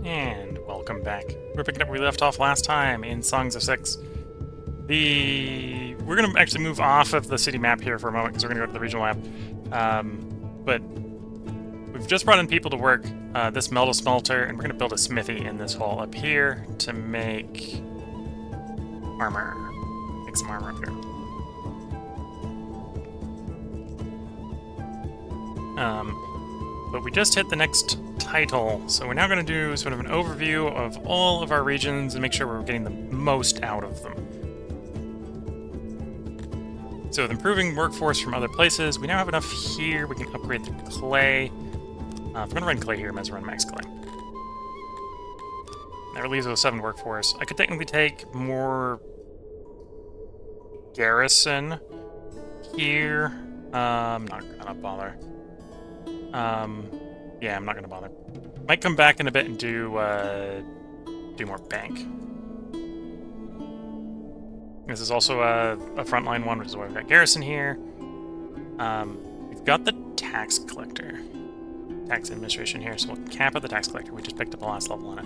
And welcome back. We're picking up where we left off last time in Songs of Six. We're going to actually move off of the city map here for a moment because we're going to go to the regional map. But we've just brought in people to work this metal smelter, and we're going to build a smithy in this hole up here to make armor. Make some armor up here. But we just hit the next title, so we're now going to do sort of an overview of all of our regions and make sure we're getting the most out of them. So with improving workforce from other places, we now have enough here. We can upgrade the clay. If I'm going to run clay here, I might as well run max clay. That relieves us with 7 workforce. I could technically take more garrison here. I'm not going to bother. Yeah, I'm not going to bother. Might come back in a bit and do more bank. This is also a frontline one, which is why we've got garrison here. We've got the tax collector. Tax administration here, so we'll cap out the tax collector. We just picked up the last level on it.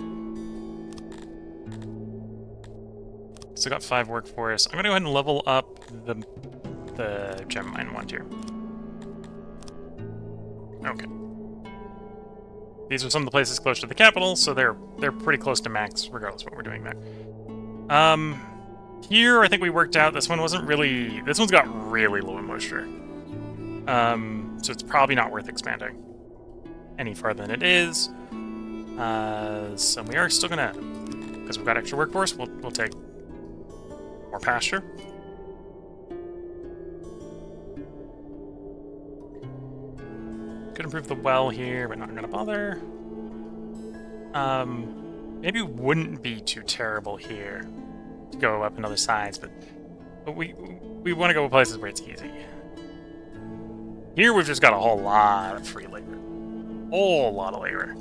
So got 5 workforce. I'm going to go ahead and level up the gem mine one here. Okay. These are some of the places close to the capital, so they're pretty close to max, regardless of what we're doing there. Here, I think we worked out this one wasn't really... This one's got really low moisture. So it's probably not worth expanding any farther than it is. So we are still gonna... Because we've got extra workforce, we'll take more pasture. Could improve the well here, but not gonna bother. Maybe wouldn't be too terrible here to go up another sides, but we want to go places where it's easy. Here we've just got a whole lot of free labor. Whole lot of labor.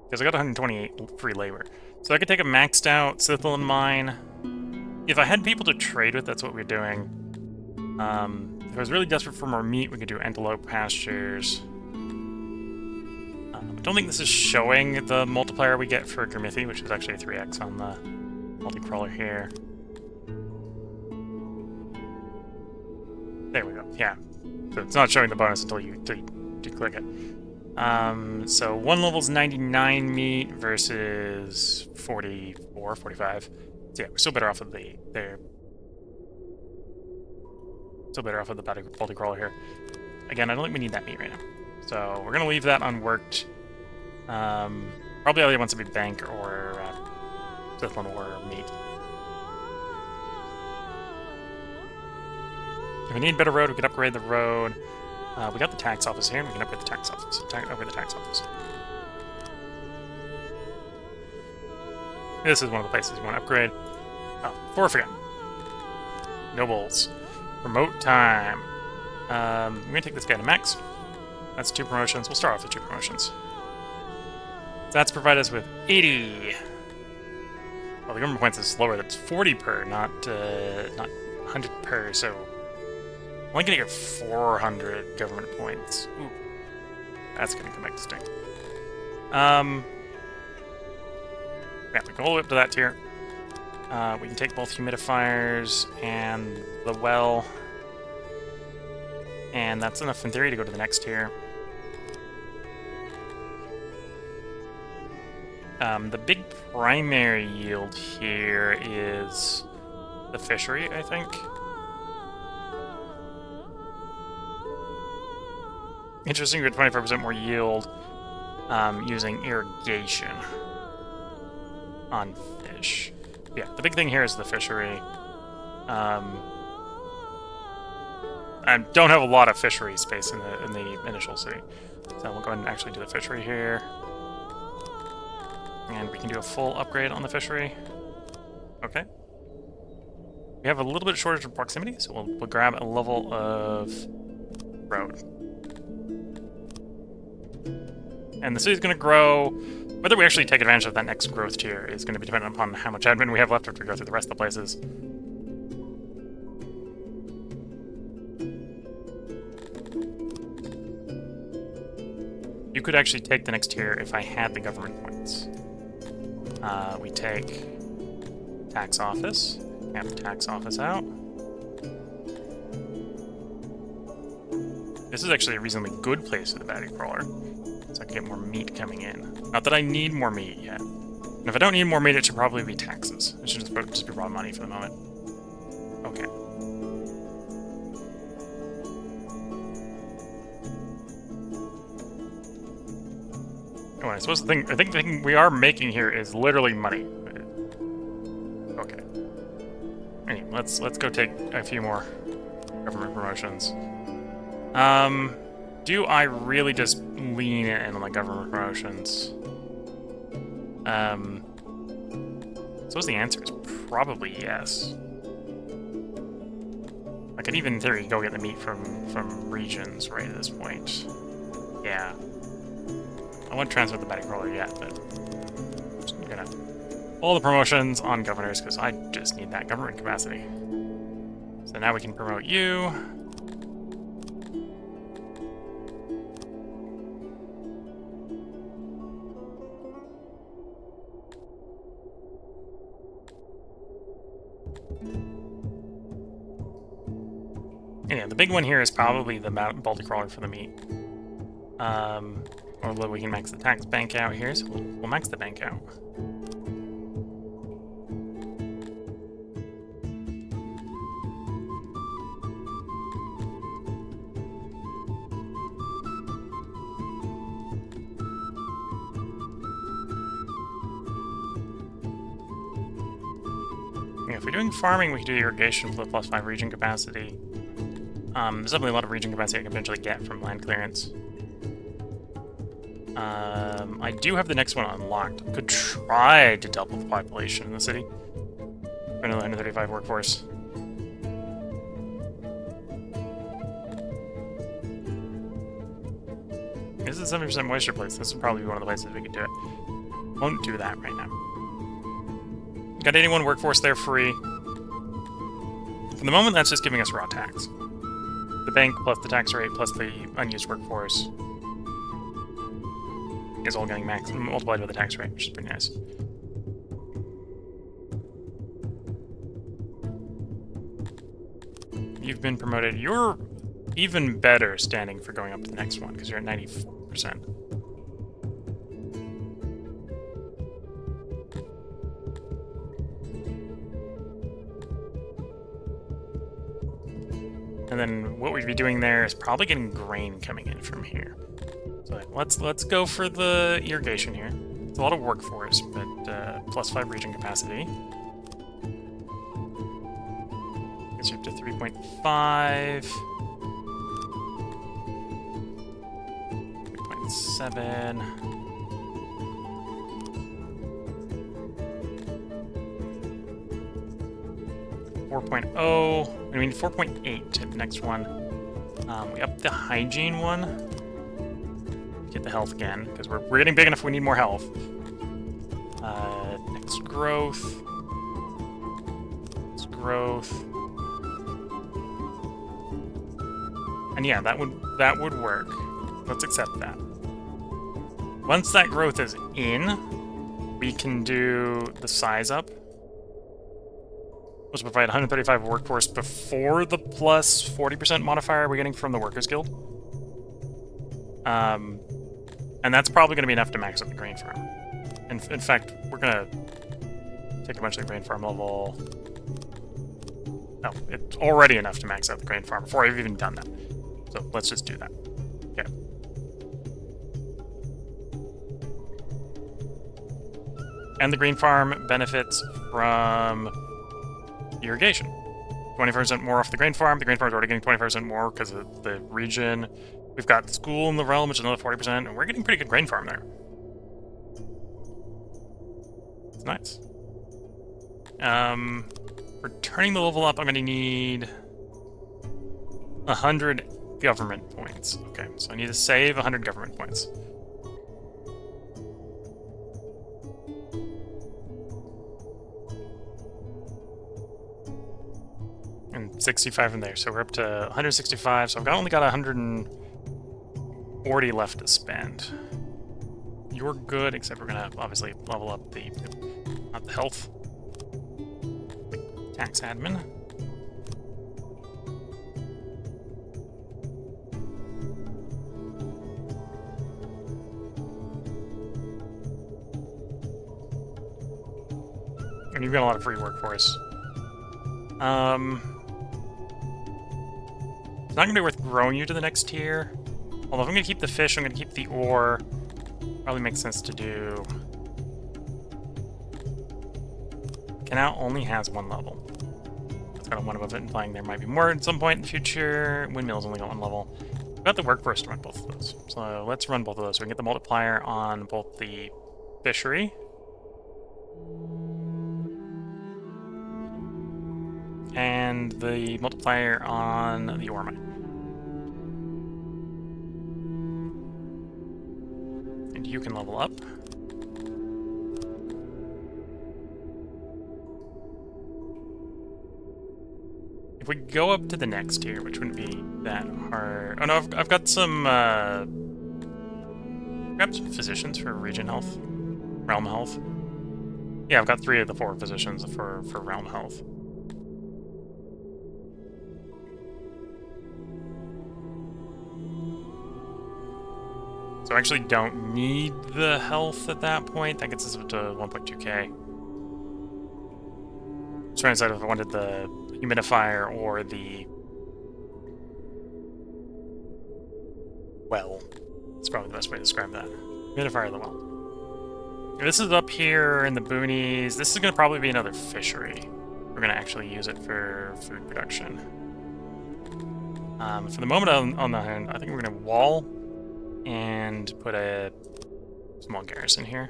Because I got 128 free labor. So I could take a maxed out Scythian mine. If I had people to trade with, that's what we're doing. If I was really desperate for more meat, we could do antelope pastures. I don't think this is showing the multiplier we get for Garthimi, which is actually a 3x on the multi-crawler here. There we go, yeah. So it's not showing the bonus until you click it. So one level's 99 meat versus 44, 45. So yeah, we're still better off of Still better off of the multi-crawler here. Again, I don't think we need that meat right now. So we're going to leave that unworked. Probably either wants to be bank or Scythian or meat. If we need a better road, we can upgrade the road. We got the tax office here, and we can upgrade the tax office. Upgrade the tax office. This is one of the places you want to upgrade. Oh, before I forget. Nobles. Promote time. We're going to take this guy to max. That's 2 promotions. We'll start off with 2 promotions. That's provide us with 80. Well, the government points is lower. That's 40 per, not 100 per. So I'm only going to get 400 government points. Ooh, that's going to come back to sting. Yeah, we can hold it up to that tier. We can take both humidifiers and the well. And that's enough in theory to go to the next tier. The big primary yield here is the fishery, I think. Interesting, we get 25% more yield using irrigation on fish. Yeah, the big thing here is the fishery. I don't have a lot of fishery space in the initial city. So we'll go ahead and actually do the fishery here. And we can do a full upgrade on the fishery. Okay. We have a little bit shortage of proximity, so we'll grab a level of road. And the city's going to grow. Whether we actually take advantage of that next growth tier is going to be dependent upon how much admin we have left after we go through the rest of the places. You could actually take the next tier if I had the government points. We take tax office. Have the tax office out. This is actually a reasonably good place for the battery crawler, so I can get more meat coming in. Not that I need more meat yet. And if I don't need more meat, it should probably be taxes. It should just be raw money for the moment. Okay. Oh, I suppose I think the thing we are making here is literally money. Okay. Anyway, let's go take a few more government promotions. Do I really just lean in on the government promotions? Suppose the answer is probably yes. I could even, in theory, go get the meat from regions right at this point. Yeah. I won't transfer the batting crawler yet, but I'm just gonna all the promotions on governors because I just need that government capacity. So now we can promote you. Yeah, the big one here is probably the Baltic crawler for the meat. Although we can max the tax bank out here, so we'll max the bank out. Yeah, if we're doing farming, we can do irrigation for the +5 region capacity. There's definitely a lot of region capacity I can potentially get from land clearance. I do have the next one unlocked. I could try to double the population in the city. For another 135 workforce. This is a 70% moisture place. This would probably be one of the places we could do it. Won't do that right now. Got 81 workforce there free. For the moment, that's just giving us raw tax. The bank plus the tax rate plus the unused workforce is all getting multiplied by the tax rate, which is pretty nice. You've been promoted. You're even better standing for going up to the next one, because you're at 94%. And then what we'd be doing there is probably getting grain coming in from here. So let's go for the irrigation here. It's a lot of workforce, but +5 region capacity. Gets you up to 3.5. 3.7. I mean 4.8 to the next one. We up the hygiene one. Get the health again, because we're getting big enough we need more health. Next growth. Next growth. And yeah, that would work. Let's accept that. Once that growth is in, we can do the size up. Which will provide 135 workforce before the plus 40% modifier we're getting from the Workers Guild. And that's probably going to be enough to max out the grain farm. In fact, we're going to take a bunch of the grain farm level. No, it's already enough to max out the grain farm before I've even done that. So let's just do that. Okay. And the grain farm benefits from irrigation. 25% more off the grain farm. The grain farm is already getting 25% more because of the region. We've got school in the realm, which is another 40%, and we're getting pretty good grain farm there. It's nice. For turning the level up, I'm going to need 100 government points. Okay, so I need to save 100 government points. And 65 in there, so we're up to 165. So I've only got 100 and 40 left to spend. You're good, except we're gonna obviously level up the not the health. Tax admin. And you've got a lot of free workforce. It's not gonna be worth growing you to the next tier. Although if I'm gonna keep the fish, I'm gonna keep the ore. Probably makes sense to do. Canal only has one level. It's got a one above it, implying there might be more at some point in the future. Windmill's only got one level. We've got the workforce to run both of those. So let's run both of those so we can get the multiplier on both the fishery and the multiplier on the ore mine. And you can level up. If we go up to the next tier, which wouldn't be that hard. Oh no, I've got some grab some physicians for region health, realm health. Yeah, I've got 3 of the 4 physicians for realm health. So I actually don't need the health at that point. That gets us up to 1.2k. I'm trying to decide if I wanted the humidifier or the well. That's probably the best way to describe that. Humidifier or the well. This is up here in the boonies. This is going to probably be another fishery. We're going to actually use it for food production. For the moment, on the hand, I think we're going to wall and put a small garrison here.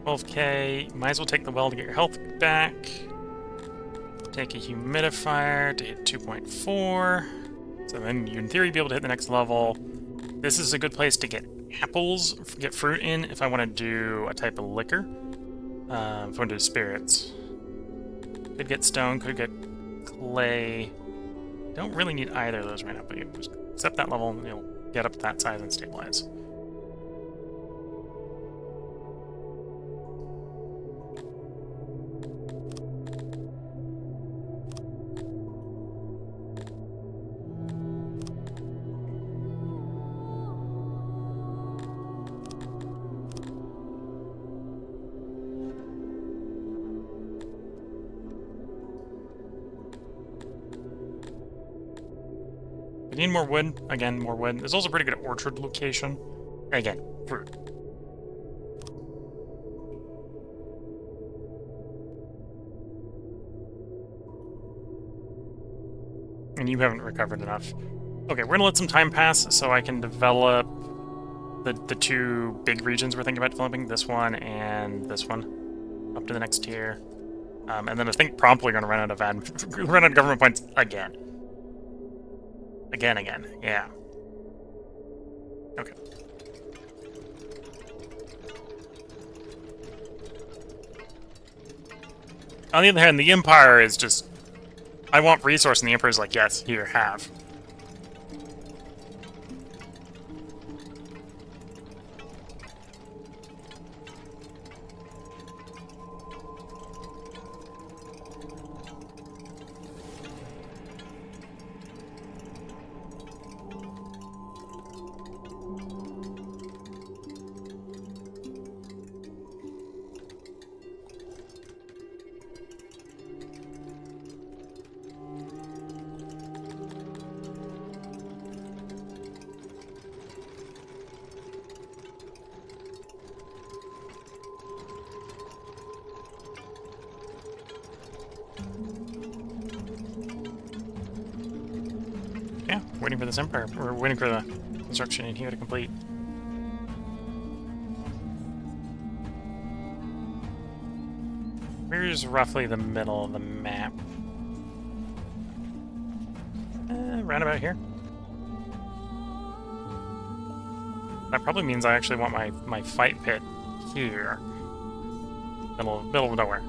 $12k. Might as well take the well to get your health back. Take a humidifier to hit 2.4. So then you, in theory, be able to hit the next level. This is a good place to get apples, get fruit in if I want to do a type of liquor. If I want to do spirits. Could get stone, could get clay. Don't really need either of those right now, but you just accept that level and you'll get up to that size and stabilize. We need more wood. Again, more wood. There's also pretty good orchard location. Again, fruit. And you haven't recovered enough. Okay, we're gonna let some time pass so I can develop the 2 big regions we're thinking about developing. This one and this one. Up to the next tier. And then I think promptly gonna run out of run out of government points again. Again, yeah. Okay. On the other hand, the Empire is just... I want resource, and the Emperor's like, yes, here, have. Yeah, waiting for this Empire. We're waiting for the construction in here to complete. Here's roughly the middle of the map. Round about here. That probably means I actually want my fight pit here. Middle of nowhere.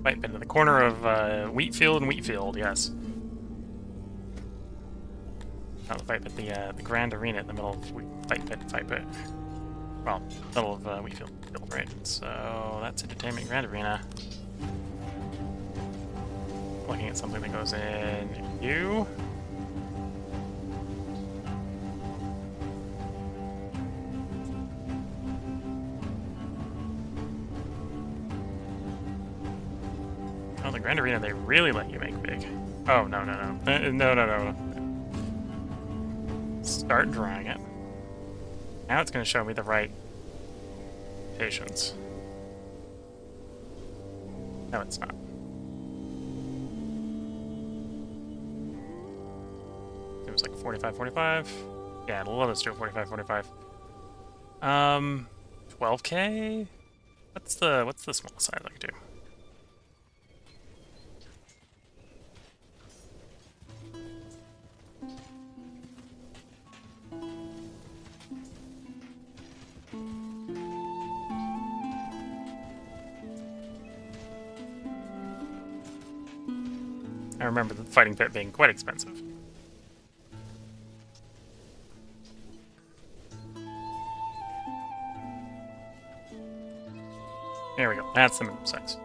Fight pit in the corner of Wheatfield and Wheatfield, yes. Not the fight pit, the Grand Arena in the middle of fight pit. Well, middle of Wheatfield, right? So that's Entertainment Grand Arena. Looking at something that goes in you. Oh, the Grand Arena, they really let you make big. Oh, no. No. Start drawing it. Now it's going to show me the right patience. No, it's not. It was like 45. Yeah, it'll let us do 45. 12K? What's the smallest size I can do? I remember the fighting pit being quite expensive. There we go. That's the minimum size.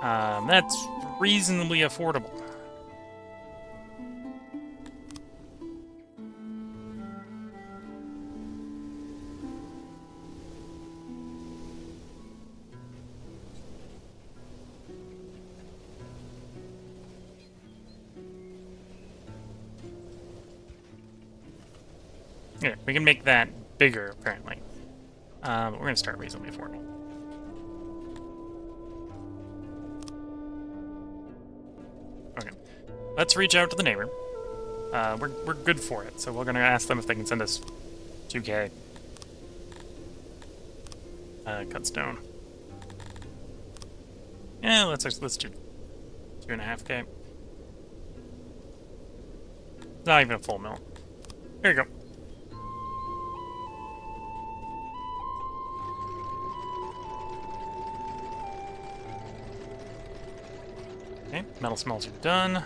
That's reasonably affordable. Yeah, we can make that bigger, apparently. But we're going to start reasonably affordable. Okay. Let's reach out to the neighbor. We're good for it, so we're going to ask them if they can send us 2K. Cut stone. Yeah, let's do 2.5K. Not even a full mill. Here you go. Okay, metal smelter done.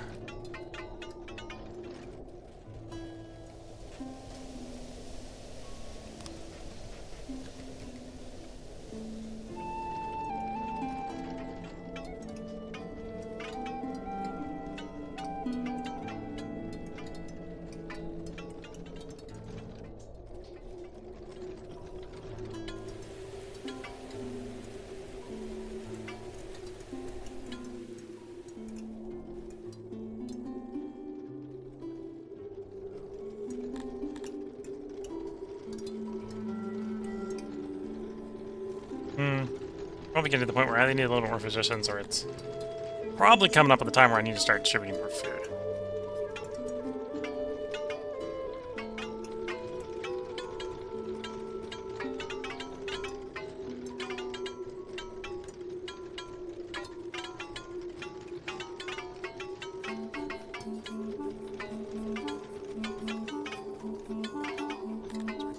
Probably getting to the point where I either need a little more physicians, or it's probably coming up at the time where I need to start distributing more food.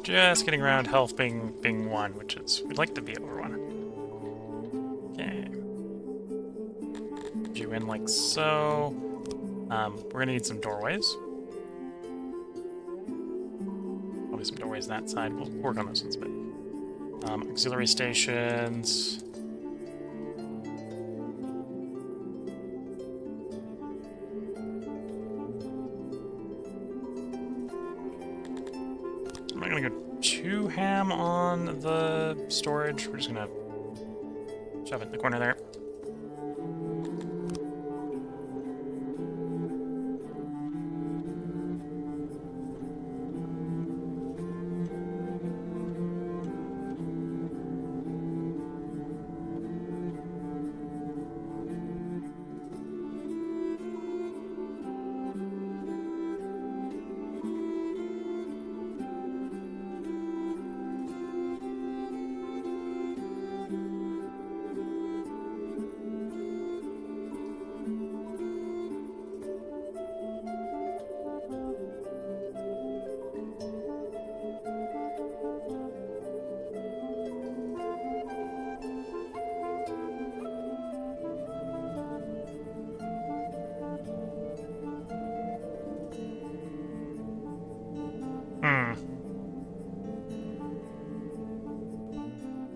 Just getting around health being 1, which is, we'd like to be over 1. Okay. Put you in like so. We're gonna need some doorways. Probably some doorways that side. We'll work on those ones a bit. Auxiliary stations. I'm not gonna go too ham on the storage. We're just gonna shove it in the corner there.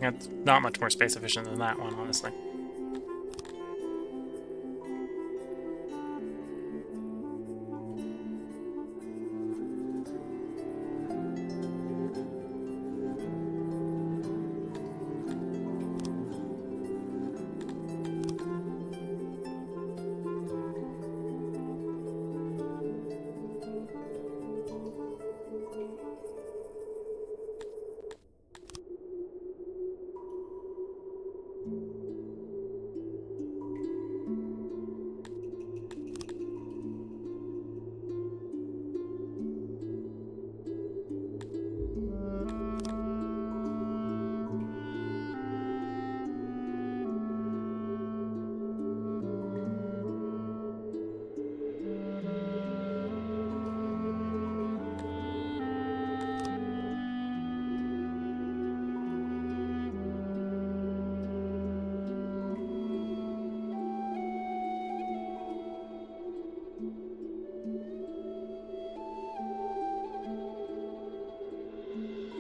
It's not much more space efficient than that one, honestly.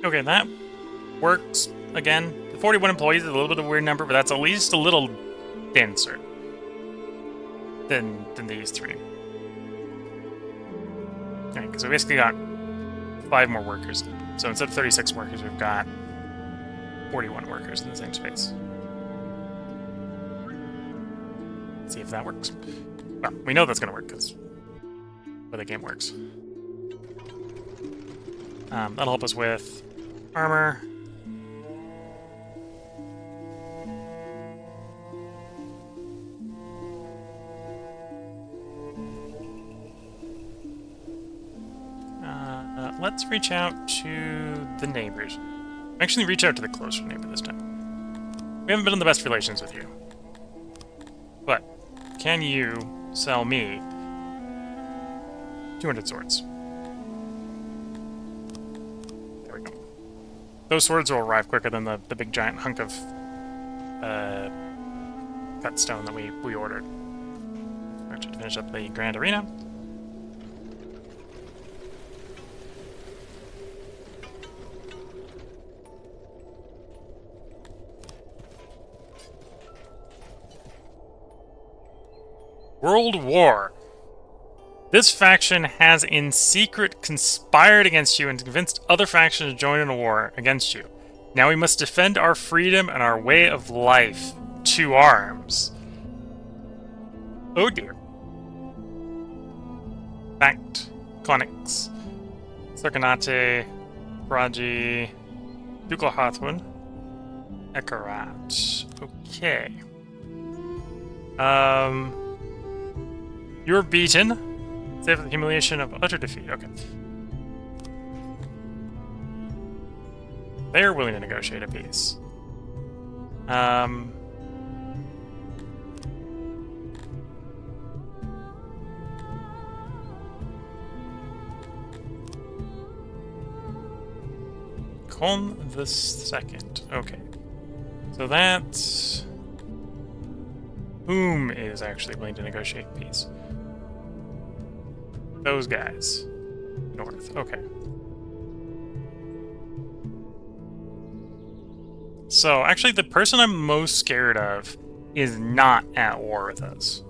Okay, that works. Again, the 41 employees is a little bit of a weird number, but that's at least a little denser than these three. Okay, because we basically got 5 more workers. So instead of 36 workers, we've got 41 workers in the same space. Let's see if that works. Well, we know that's going to work because the game works. That'll help us with armor. Let's reach out to the neighbors. Actually, reach out to the closer neighbor this time. We haven't been in the best relations with you. But, can you sell me 200 swords? There we go. Those swords will arrive quicker than the big giant hunk of cut stone that we ordered. We're to finish up the Grand Arena. World War. This faction has in secret conspired against you and convinced other factions to join in a war against you. Now we must defend our freedom and our way of life. To arms. Oh dear. Fact. Konix. Circanate. Raji. Ducal Hathun. Ekarat. Okay. You're beaten. Save the humiliation of utter defeat. Okay. They're willing to negotiate a peace. Con the second. Okay. So that's... Whom is actually willing to negotiate peace? Those guys. North. Okay. So, actually, the person I'm most scared of is not at war with us.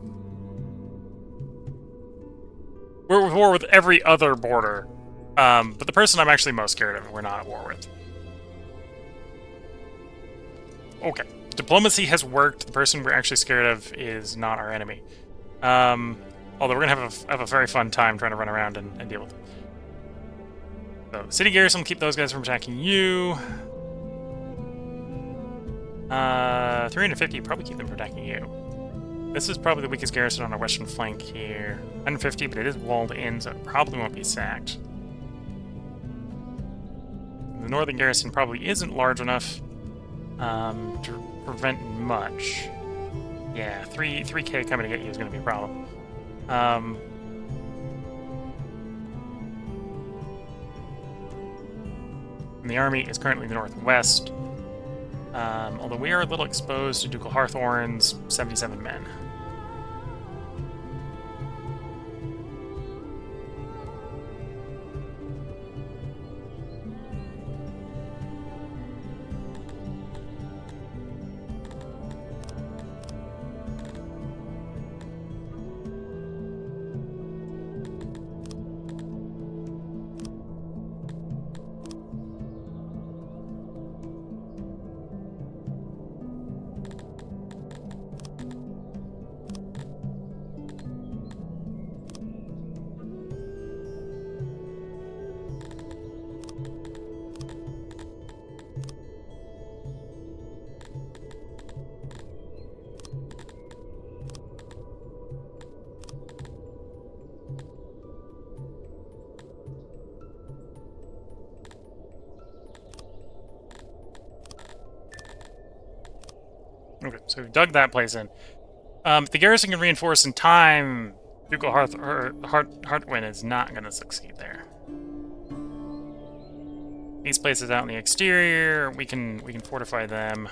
We're at war with every other border. But the person I'm actually most scared of, we're not at war with. Okay. Diplomacy has worked. The person we're actually scared of is not our enemy. Although we're going to have a very fun time trying to run around and deal with them. So, city garrison will keep those guys from attacking you. 350 probably keep them from attacking you. This is probably the weakest garrison on our western flank here. 150, but it is walled in, so it probably won't be sacked. The northern garrison probably isn't large enough to prevent much. Yeah, 3K coming to get you is going to be a problem. And the army is currently in the northwest. Although we are a little exposed to Ducal Harthorn's 77 men. Okay, so we've dug that place in. If the garrison can reinforce in time, Ducal Hartwin is not going to succeed there. These places out in the exterior, we can fortify them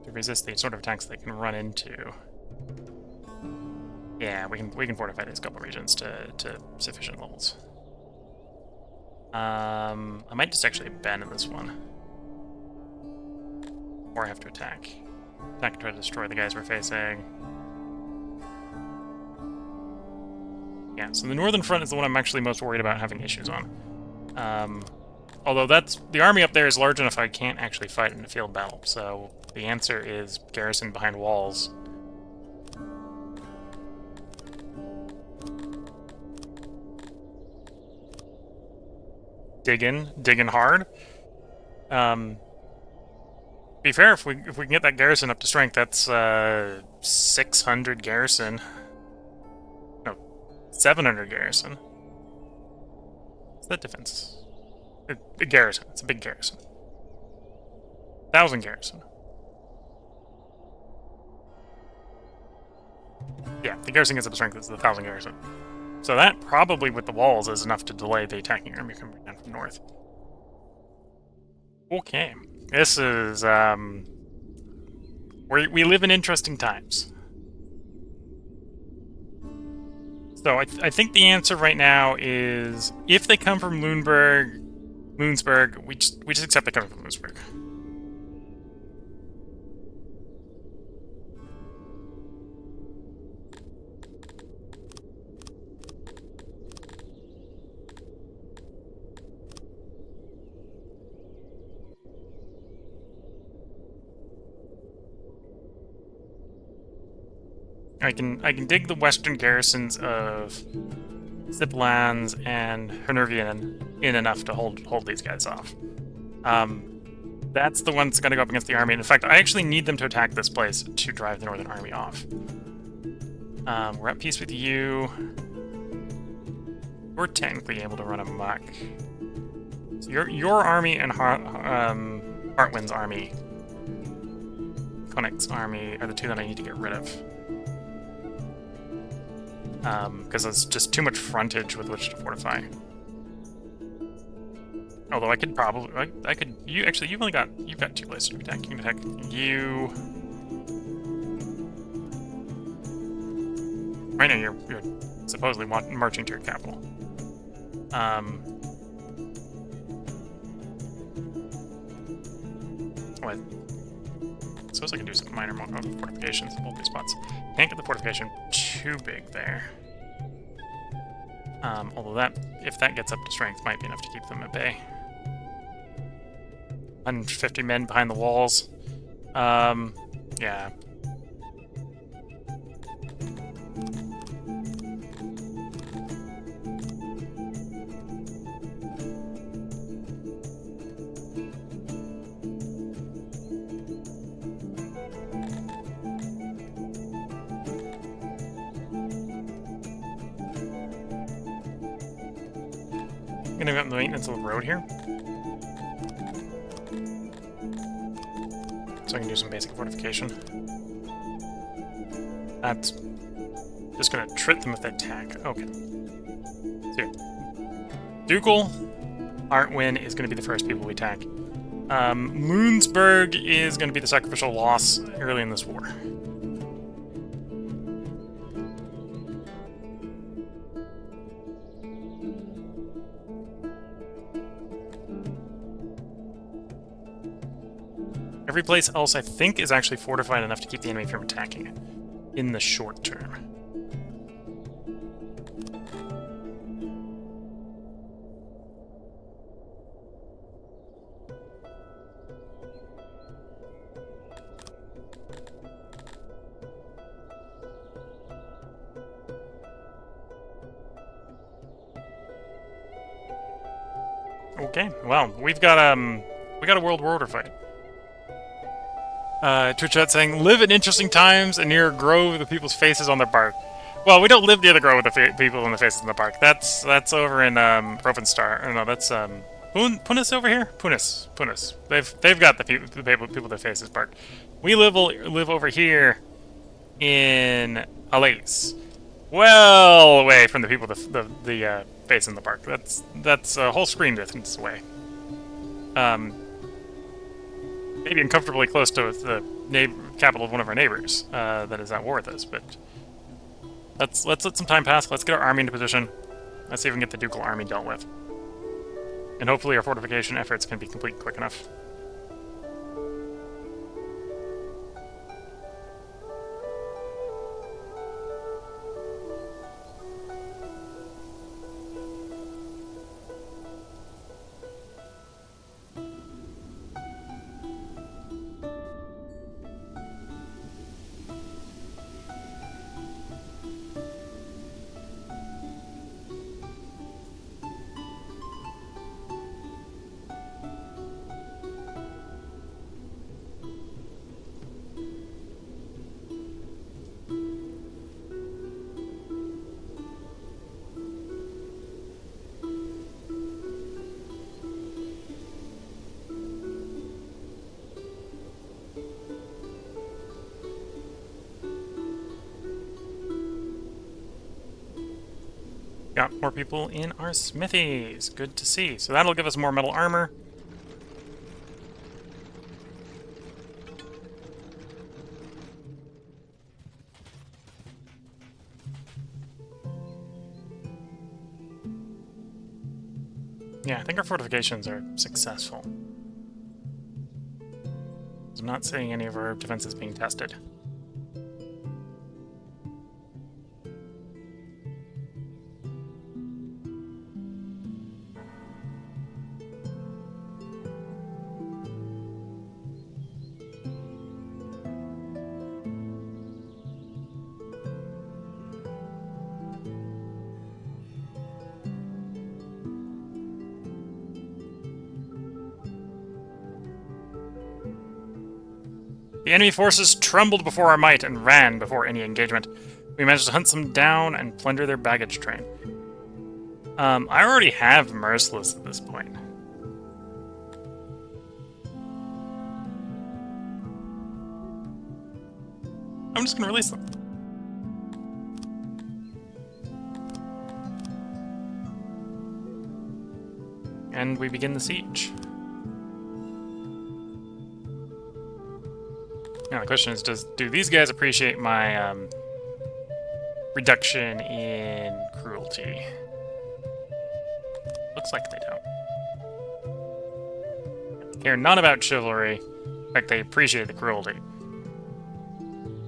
to resist the sort of attacks they can run into. Yeah, we can fortify these couple regions to sufficient levels. I might just actually abandon this one. Or I have to attack. Attack and try to destroy the guys we're facing. Yeah, so the northern front is the one I'm actually most worried about having issues on. Although the army up there is large enough I can't actually fight in a field battle, so the answer is garrison behind walls. Digging hard. Be fair, if we can get that garrison up to strength, that's 600 garrison. No, 700 garrison. What's that defense? A garrison. It's a big garrison. 1,000 garrison. Yeah, the garrison gets up to strength. It's the 1,000 garrison. So that probably, with the walls, is enough to delay the attacking army coming down from north. Okay. This is, we live in interesting times. So I think the answer right now is, if they come from Moonsburg, we just accept they come from Moonsburg. I can dig the western garrisons of Ziplands and Hernervian in enough to hold these guys off. That's the one that's going to go up against the army. And in fact, I actually need them to attack this place to drive the northern army off. We're at peace with you. We're technically able to run amok. So your army and Hartwin's army, Konig's army, are the two that I need to get rid of. Because it's just too much frontage with which to fortify. Although I could probably, you've got 2 places to attack. You can attack you. Right now you're supposedly marching to your capital. What? I suppose I can do some minor fortifications in both these spots. Can't get the fortification too big there. Although if that gets up to strength, might be enough to keep them at bay. 150 men behind the walls. Yeah. I'm gonna go up the maintenance of the road here. So I can do some basic fortification. That's just gonna trip them if they attack. Okay. So here. Ducal Artwin is gonna be the first people we attack. Moonsburg is gonna be the sacrificial loss early in this war. Every place else, I think, is actually fortified enough to keep the enemy from attacking it in the short term. Okay, well, we got a world war to fight. Twitch chat saying, live in interesting times and near a grove with the people's faces on their bark. Well, we don't live near the grove with the people on the faces on the bark. That's over in Provenstar. Or no, that's Punis over here? Punis. They've got the people that face this park. We live over here in Alais, well away from the people the face in the park. That's a whole screen distance away. Maybe uncomfortably close to the capital of one of our neighbors that is at war with us. But let's let some time pass. Let's get our army into position. Let's see if we can get the ducal army dealt with. And hopefully our fortification efforts can be complete quick enough. Got more people in our smithies. Good to see. So that'll give us more metal armor. Yeah, I think our fortifications are successful. I'm not seeing any of our defenses being tested. The enemy forces trembled before our might and ran before any engagement. We managed to hunt them down and plunder their baggage train. I already have Merciless at this point. I'm just gonna release them. And we begin the siege. Now the question is, do these guys appreciate my reduction in cruelty? Looks like they don't. They care none about chivalry. In fact, they appreciate the cruelty.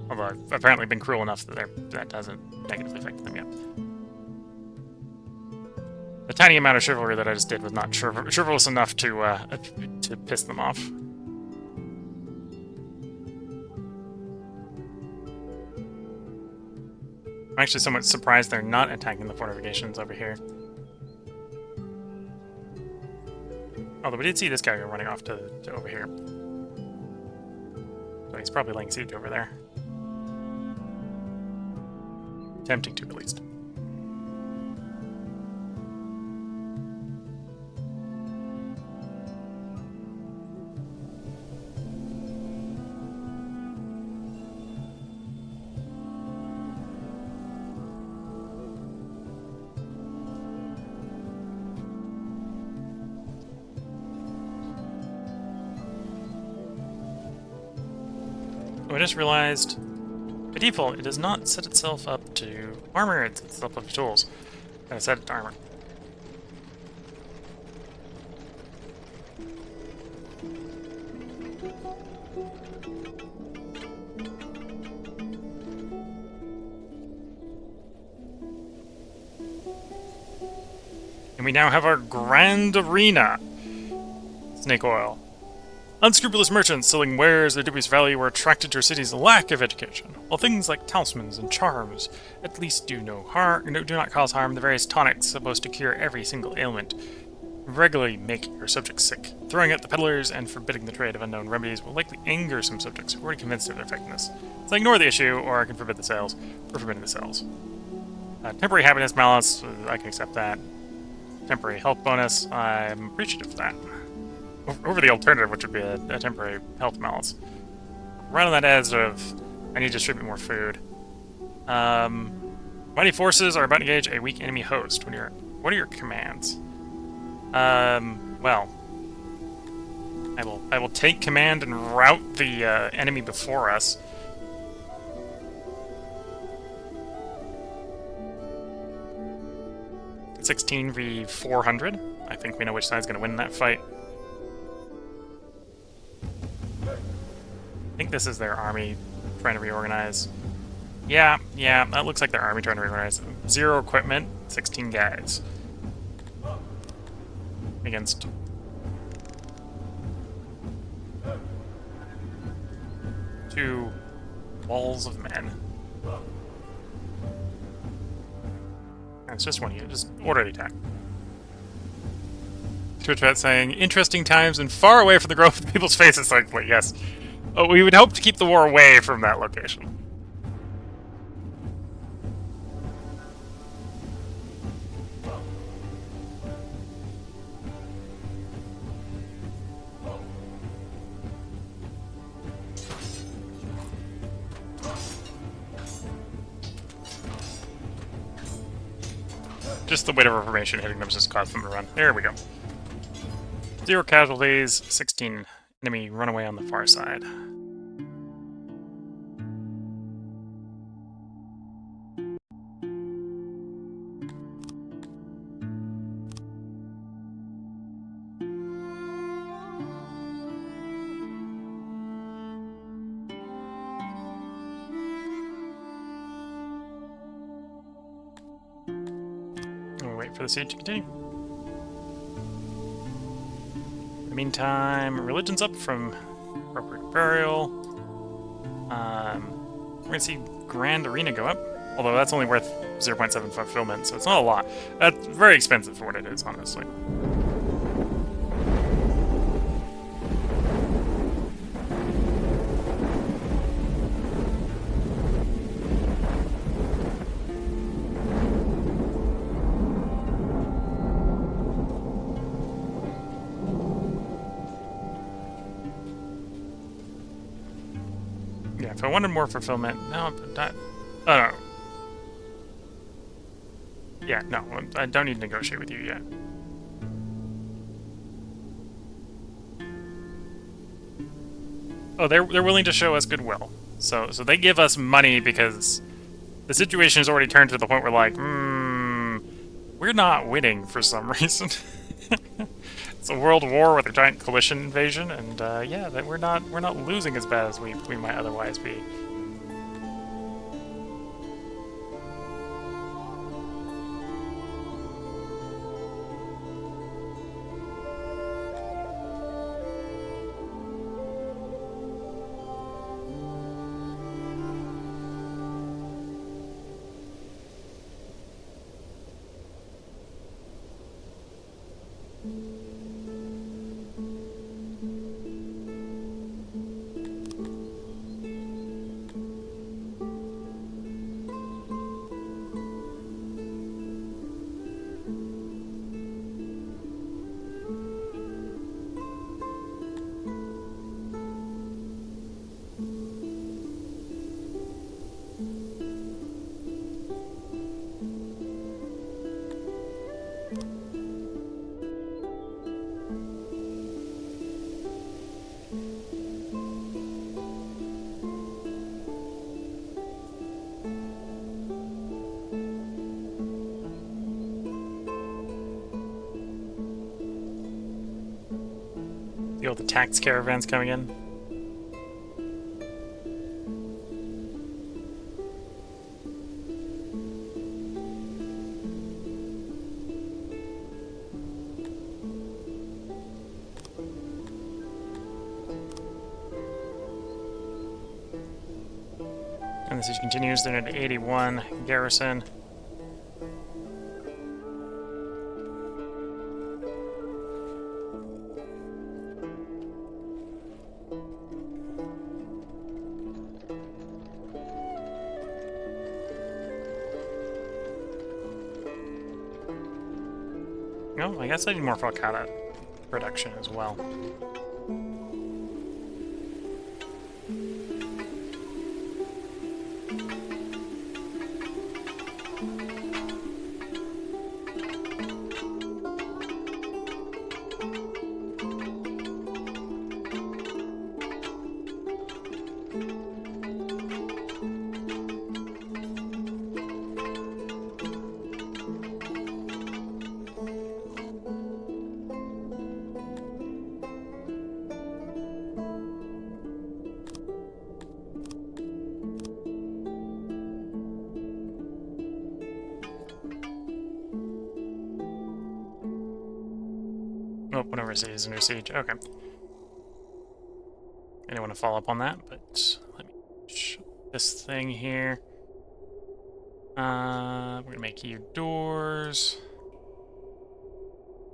Although I've apparently been cruel enough that that doesn't negatively affect them yet. The tiny amount of chivalry that I just did was not chivalrous enough to piss them off. I'm actually somewhat surprised they're not attacking the fortifications over here. Although we did see this guy go running off to over here. So he's probably laying siege over there. Attempting to, at least. I just realized, by default, it does not set itself up to armor, it sets itself up to tools. And I set it to armor. And we now have our grand arena. Snake oil. Unscrupulous merchants selling wares in the dubious valley were attracted to our city's lack of education, while things like talismans and charms at least do not cause harm. The various tonics supposed to cure every single ailment regularly make your subjects sick. Throwing out the peddlers and forbidding the trade of unknown remedies will likely anger some subjects who are already convinced of their effectiveness. So ignore the issue, or I can forbid the sales. We're forbidding the sales. Temporary happiness, malice, I can accept that. temporary health bonus, I'm appreciative of that. Over the alternative, which would be a temporary health malus. Right on that edge of, I need to distribute more food. Mighty forces are about to engage a weak enemy host. What are your commands? Well, I will take command and rout the enemy before us. $16 v 400. I think we know which side's going to win that fight. I think this is their army trying to reorganize. Yeah, that looks like their army trying to reorganize. 0 equipment, 16 guys. Against... two walls of men. It's just one unit, just order the attack. Twitch chat saying, interesting times and far away from the growth of people's faces. Like, well, yes. Oh, we would hope to keep the war away from that location. Just the weight of our formation hitting them just caused them to run. There we go. 0 casualties, 16 enemy runaway on the far side. For the siege to continue. In the meantime, religion's up from appropriate burial. We're gonna see Grand Arena go up, although that's only worth 0.7 fulfillment, so it's not a lot. That's very expensive for what it is, honestly. If I wanted more fulfillment, no, that. Oh no. Yeah, no, I don't need to negotiate with you yet. Oh, they're willing to show us goodwill. So they give us money because the situation has already turned to the point where, like, we're not winning for some reason. It's a world war with a giant coalition invasion, and yeah, that we're not losing as bad as we might otherwise be. All the tax caravans coming in. And the siege continues. They're at 81 garrison. go. I guess I need more Falcata production as well. Oh, whenever city is under siege. Okay. I didn't want to follow up on that, but let me show this thing here. We're gonna make you doors.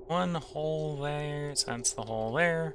One hole there, so that's the hole there.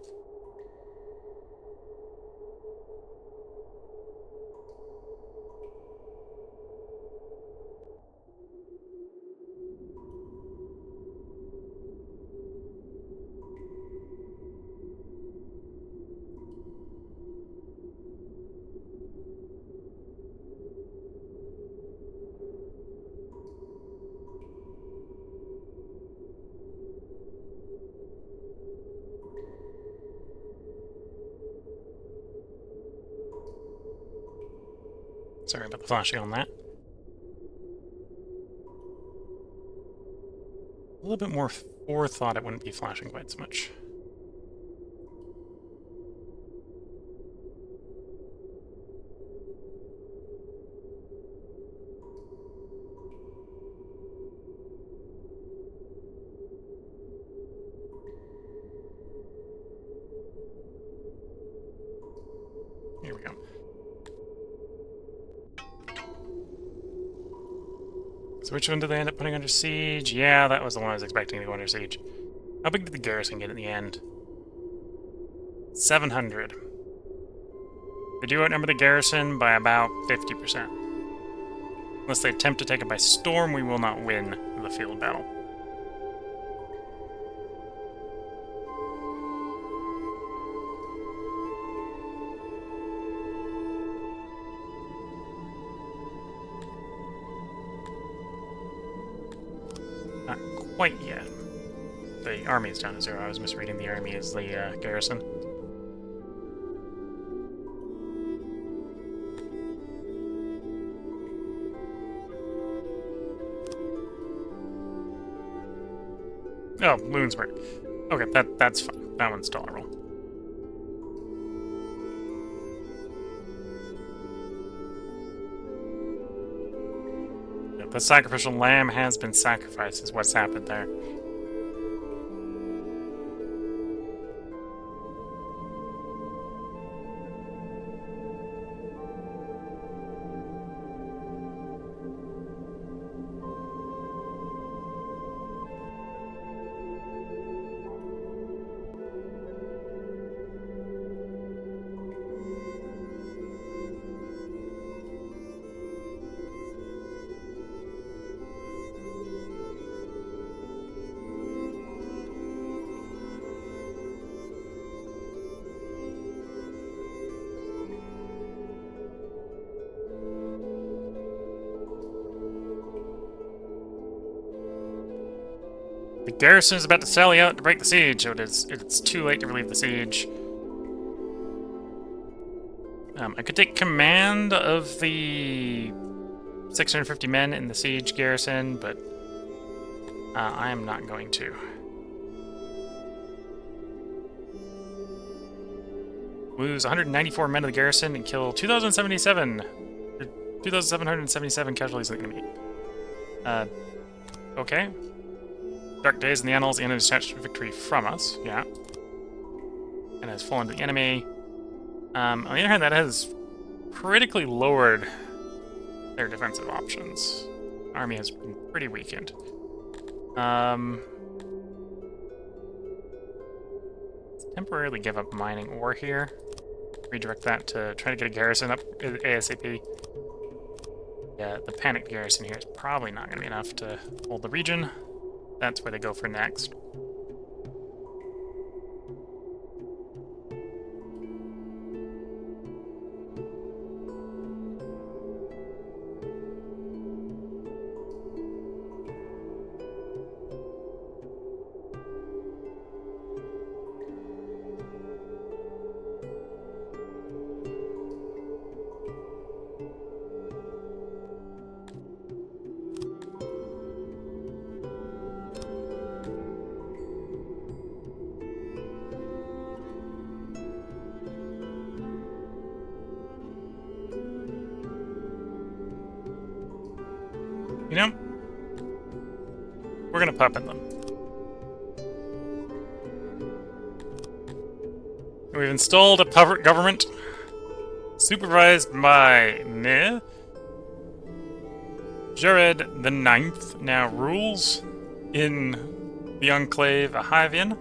Sorry about the flashing on that. A little bit more forethought, it wouldn't be flashing quite so much. Here we go. So which one did they end up putting under siege? Yeah, that was the one I was expecting to go under siege. How big did the garrison get in the end? 700. They do outnumber the garrison by about 50%. Unless they attempt to take it by storm, we will not win the field battle. Not quite yet. The army is down to 0. I was misreading the army as the garrison. Oh, Loonsburg. Okay, that's fine. That one's tolerable. The sacrificial lamb has been sacrificed, is what's happened there. The garrison is about to sally out to break the siege, so it's too late to relieve the siege. I could take command of the 650 men in the siege garrison, but I am not going to. Lose 194 men of the garrison and kill 2,777 casualties of the enemy. Okay. Dark days in the annals, the enemy snatched victory from us. Yeah. And has fallen to the enemy. On the other hand, that has critically lowered their defensive options. Army has been pretty weakened. Temporarily give up mining ore here. Redirect that to try to get a garrison up ASAP. Yeah, the panicked garrison here is probably not going to be enough to hold the region. That's where they go for next. You know, we're gonna puppet them. We've installed a puppet government supervised by Meh. Jared the Ninth now rules in the Enclave Ahivian.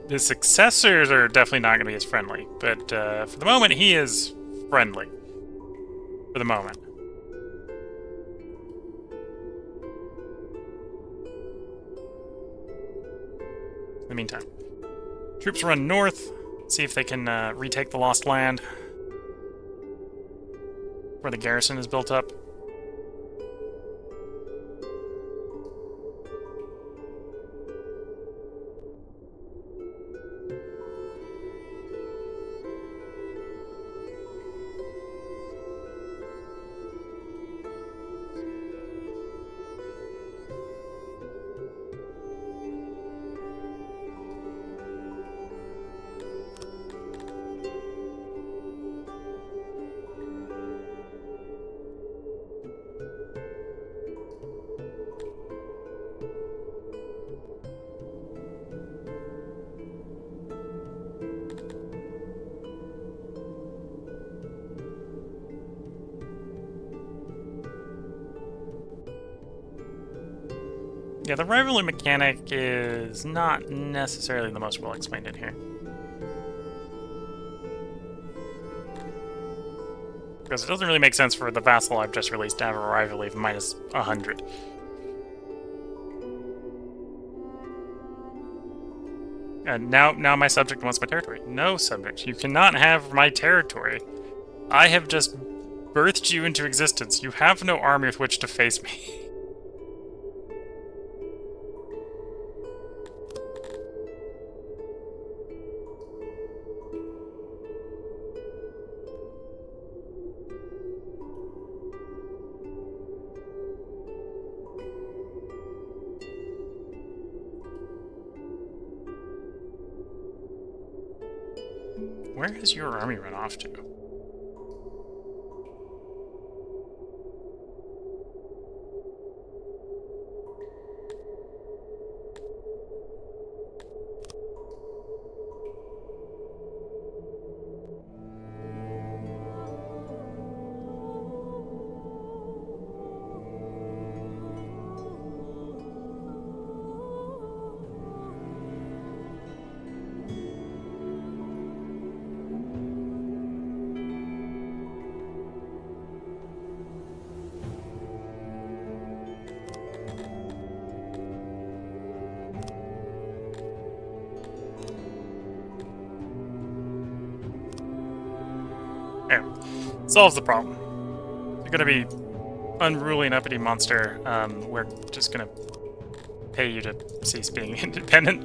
His successors are definitely not going to be as friendly, but for the moment he is friendly. For the moment. In the meantime, troops run north, see if they can retake the lost land where the garrison is built up. Yeah, the rivalry mechanic is not necessarily the most well explained in here. Because it doesn't really make sense for the vassal I've just released to have a rivalry of minus 100. And now my subject wants my territory. No, subject, you cannot have my territory. I have just birthed you into existence. You have no army with which to face me. Where has your army run off to? There. Solves the problem. You're gonna be unruly and uppity monster. We're just gonna pay you to cease being independent.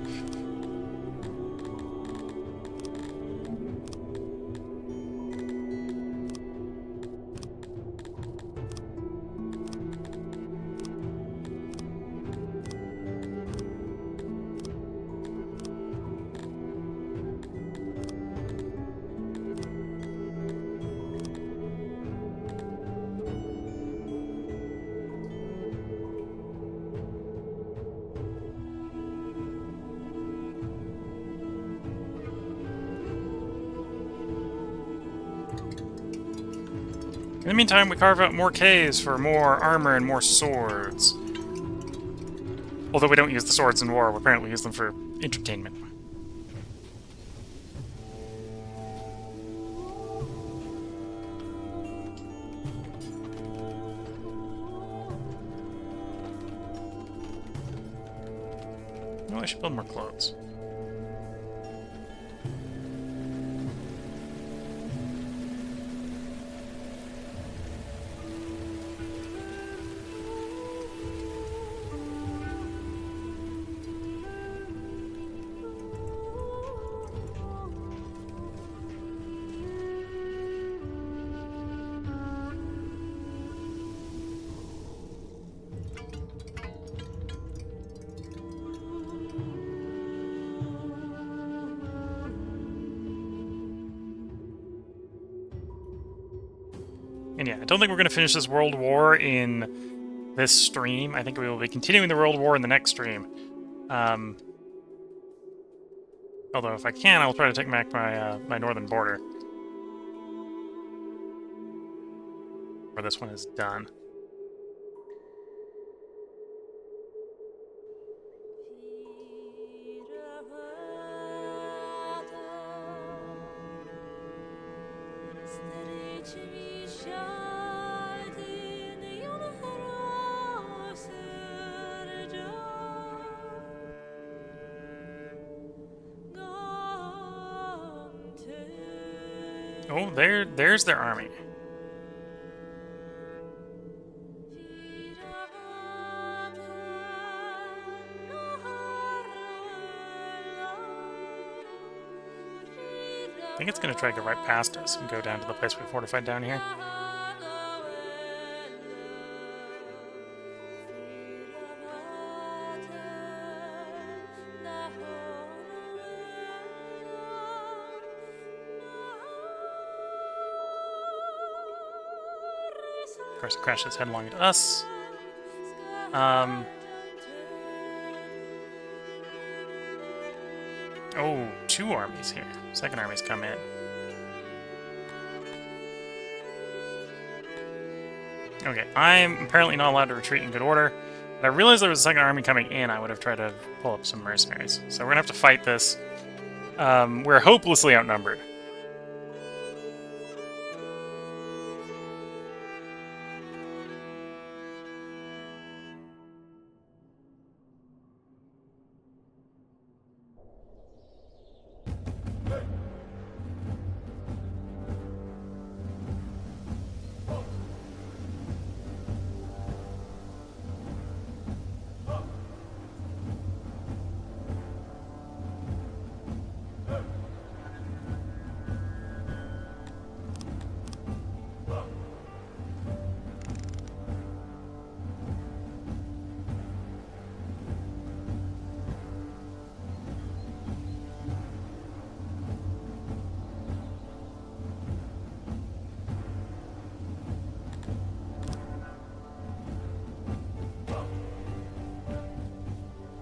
In the meantime, we carve out more caves for more armor and more swords. Although we don't use the swords in war, we apparently use them for entertainment. Oh, I should build more clothes. And yeah, I don't think we're going to finish this World War in this stream. I think we will be continuing the World War in the next stream. Although if I can, I'll try to take back my, my northern border. Where this one is done. Oh, there's their army. I think it's going to try to go right past us and go down to the place we fortified down here. Of course, it crashes headlong into us. Oh, 2 armies here. Second army's come in. Okay, I'm apparently not allowed to retreat in good order. But I realized there was a second army coming in. I would have tried to pull up some mercenaries. So we're gonna have to fight this. We're hopelessly outnumbered.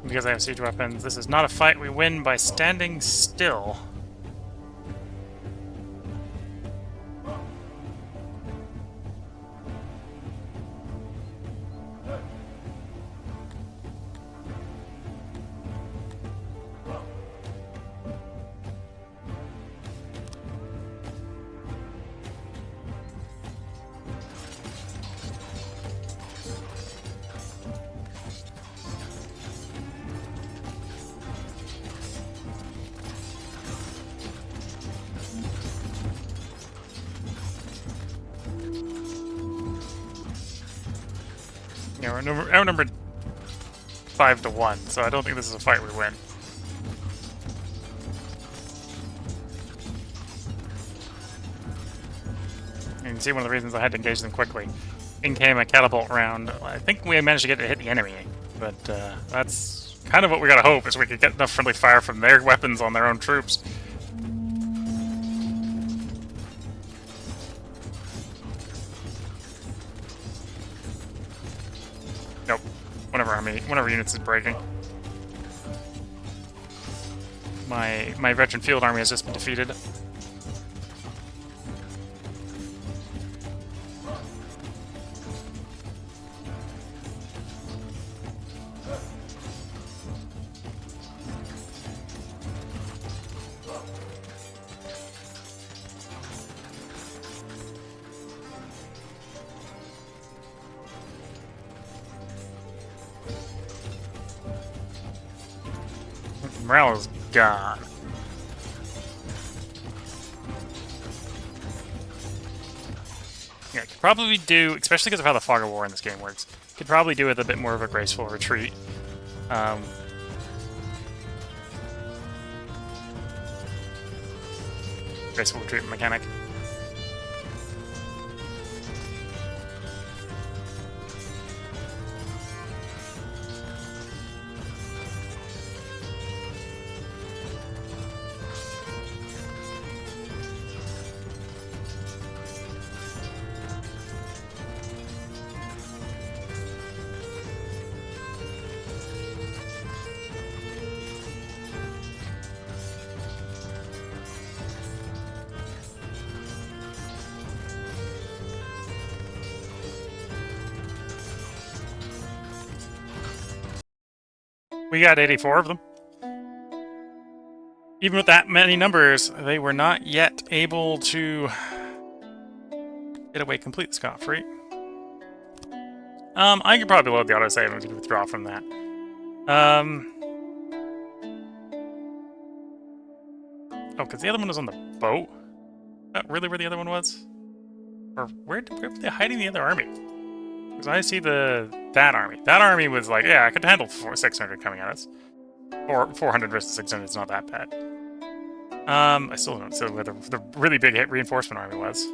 Because I have siege weapons, this is not a fight we win by standing still. Yeah, we're outnumbered 5-1, so I don't think this is a fight we win. You can see one of the reasons I had to engage them quickly. In came a catapult round. I think we managed to get it to hit the enemy, but that's kind of what we gotta hope, is we could get enough friendly fire from their weapons on their own troops. Nope. One of our units is breaking. My veteran field army has just been defeated. Morale is gone. Yeah, could probably do, especially because of how the fog of war in this game works, could probably do with a bit more of a graceful retreat. Graceful retreat mechanic. We got 84 of them. Even with that many numbers, they were not yet able to get away complete scot-free. I could probably load the autosave and withdraw from that. Oh, because the other one was on the boat? Is that really where the other one was? Or where were they hiding the other army? Because I see that army. That army was like, yeah, I could handle 600 coming at us. 400 versus 600 is not that bad. I still don't know where the really big reinforcement army was.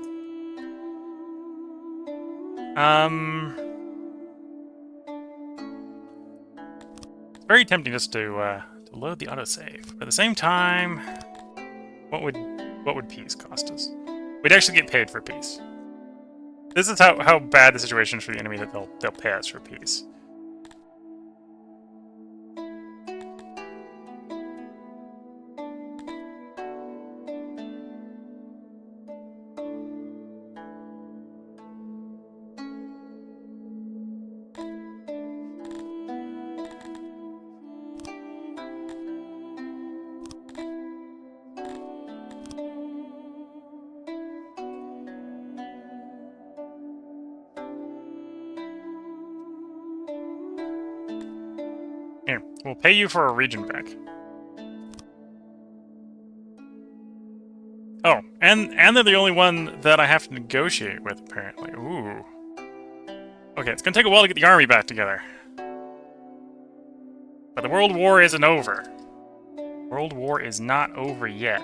It's very tempting just to load the autosave. But at the same time, what would peace cost us? We'd actually get paid for peace. This is how bad the situation is for the enemy that they'll pay us for peace. Here, we'll pay you for a region back. Oh, and they're the only one that I have to negotiate with, apparently. Ooh. Okay, it's gonna take a while to get the army back together. But the World War isn't over. World War is not over yet.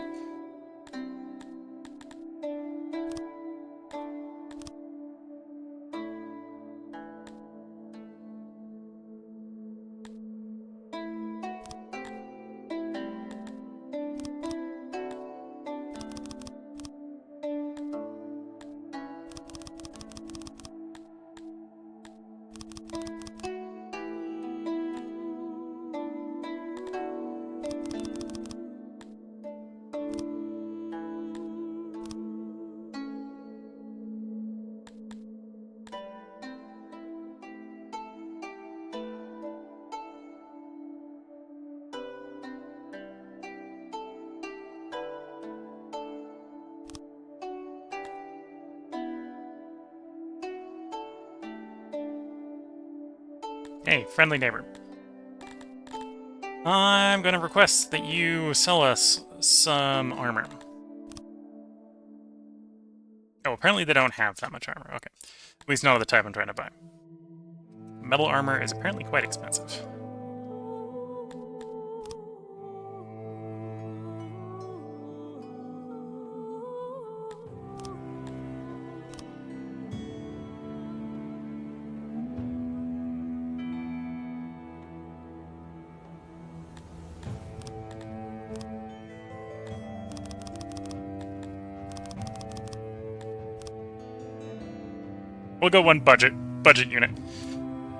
Hey, friendly neighbor. I'm gonna request that you sell us some armor. Oh, apparently they don't have that much armor. Okay. At least not of the type I'm trying to buy. Metal armor is apparently quite expensive. We'll go one budget unit.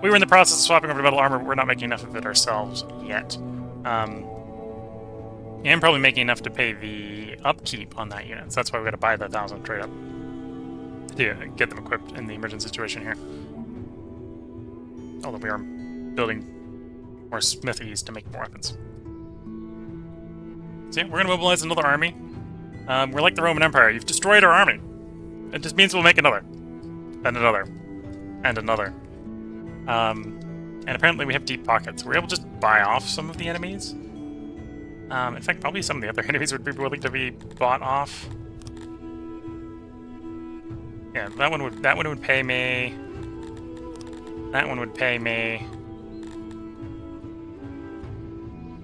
We were in the process of swapping over to metal armor, but we're not making enough of it ourselves yet. And probably making enough to pay the upkeep on that unit, so that's why we gotta buy the 1,000 trade up to get them equipped in the emergent situation here. Although we are building more smithies to make more weapons. So yeah, we're gonna mobilize another army. We're like the Roman Empire. You've destroyed our army. It just means we'll make another. And another. And another. And apparently we have deep pockets. We're able to just buy off some of the enemies. In fact, probably some of the other enemies would be willing to be bought off. Yeah, that one would pay me. That one would pay me.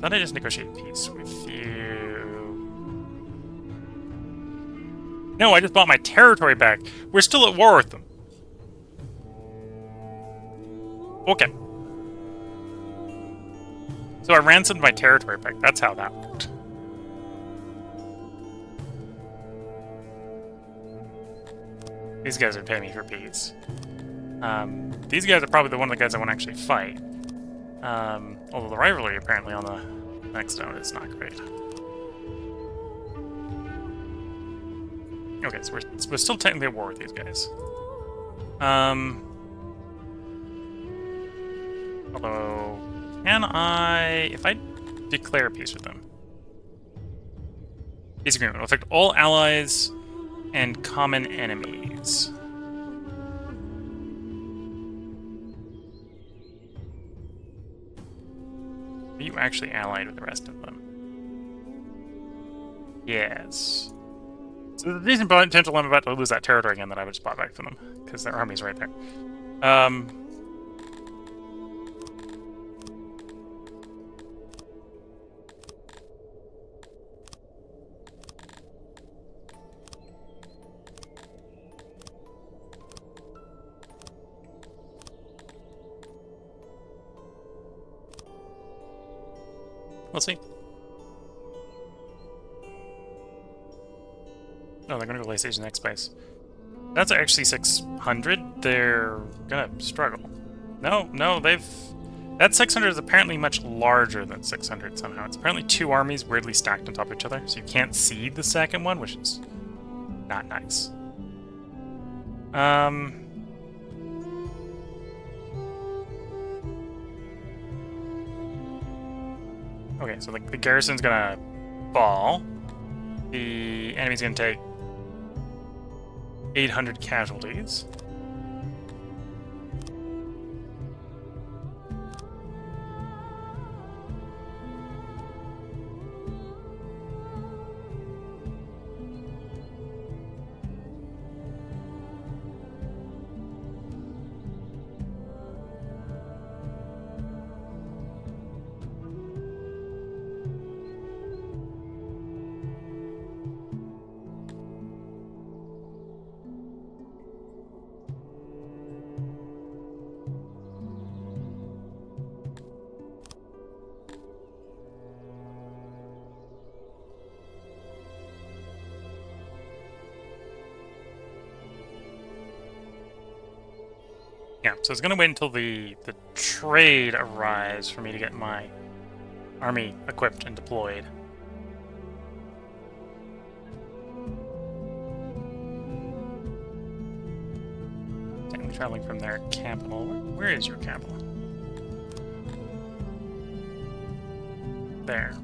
Thought I just negotiate peace with you. No, I just bought my territory back. We're still at war with them. Okay. So I ransomed my territory back. That's how that worked. These guys would pay me for peace. These guys are probably the one of the guys I want to actually fight. Although the rivalry apparently on the next node is not great. Okay, so we're still technically at war with these guys. Although, Can I... If I declare peace with them... Peace agreement will affect all allies and common enemies. Are you actually allied with the rest of them? Yes. So there's a decent potential I'm about to lose that territory again that I would just bought back from them, because their army's right there. We'll see. No, they're gonna go lay siege in the next base. That's actually 600. They're gonna struggle. No, they've... That 600 is apparently much larger than 600 somehow. It's apparently two armies weirdly stacked on top of each other, so you can't see the second one, which is not nice. Okay, so the garrison's gonna fall. The enemy's gonna take 800 casualties. Yeah, so it's gonna wait until the trade arrives for me to get my army equipped and deployed. I'm traveling from their capital. Where is your capital? There.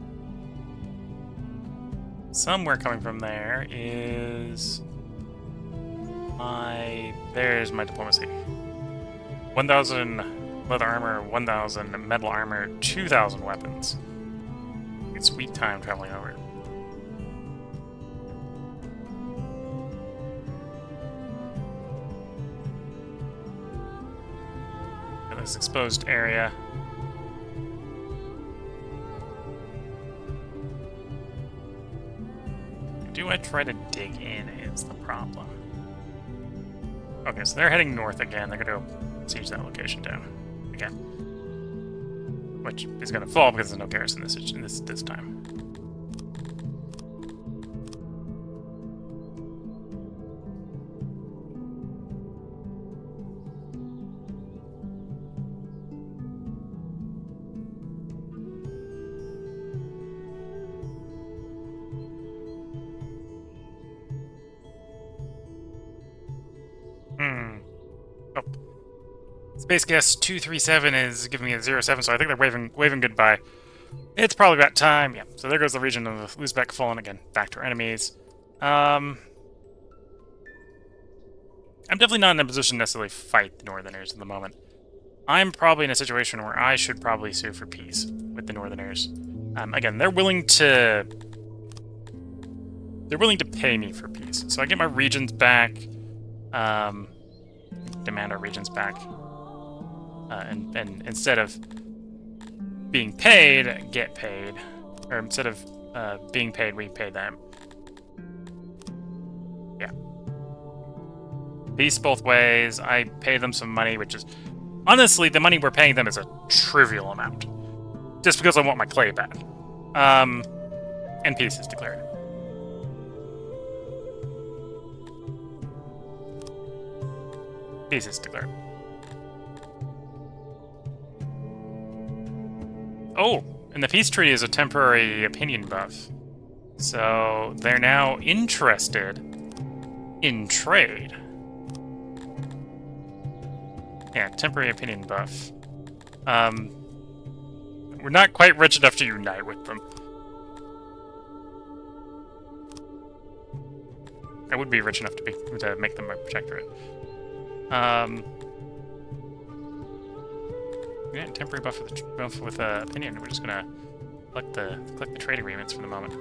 Somewhere coming from there is there's my diplomacy. 1,000 leather armor, 1,000 metal armor, 2,000 weapons. It's sweet time traveling over. Got this exposed area. Do I try to dig in is the problem. Okay, so they're heading north again. They're gonna go siege that location down again, which is going to fall because there's no garrison this time. Oh. Space Guest 237 is giving me a 07, so I think they're waving goodbye. It's probably about time. Yeah, so there goes the region of Uzbek fallen again. Back to our enemies. I'm definitely not in a position to necessarily fight the Northerners at the moment. I'm probably in a situation where I should probably sue for peace with the Northerners. Again, they're willing to pay me for peace, so I get my regions back. Demand our regions back. And instead of being paid, get paid. Or instead of being paid, we pay them. Yeah. Peace both ways. I pay them some money, which is... Honestly, the money we're paying them is a trivial amount. Just because I want my clay back. And peace is declared. Peace is declared. Oh, and the peace treaty is a temporary opinion buff. So they're now interested in trade. Yeah, temporary opinion buff. We're not quite rich enough to unite with them. I would be rich enough to make them my protectorate. Yeah, temporary buff with opinion. We're just gonna click the trade agreements for the moment.